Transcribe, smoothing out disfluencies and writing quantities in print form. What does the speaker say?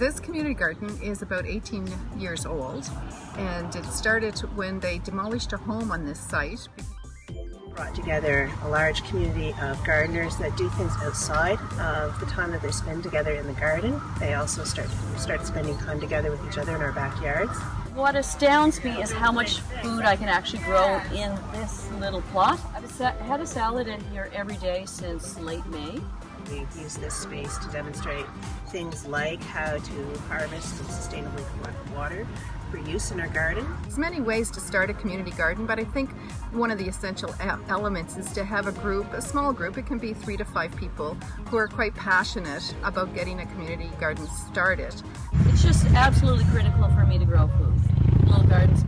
This community garden is about 18 years old, and it started when they demolished a home on this site. Brought together a large community of gardeners that do things outside of the time that they spend together in the garden. They also start spending time together with each other in our backyards. What astounds me is how much food I can actually grow in this little plot. I've had a salad in here every day since late May. We've used this space to demonstrate things like how to harvest and sustainably collect water for use in our garden. There's many ways to start a community garden, but I think one of the essential elements is to have a small group, it can be 3 to 5 people, who are quite passionate about getting a community garden started. It's just absolutely critical for me to grow food. Little gardens.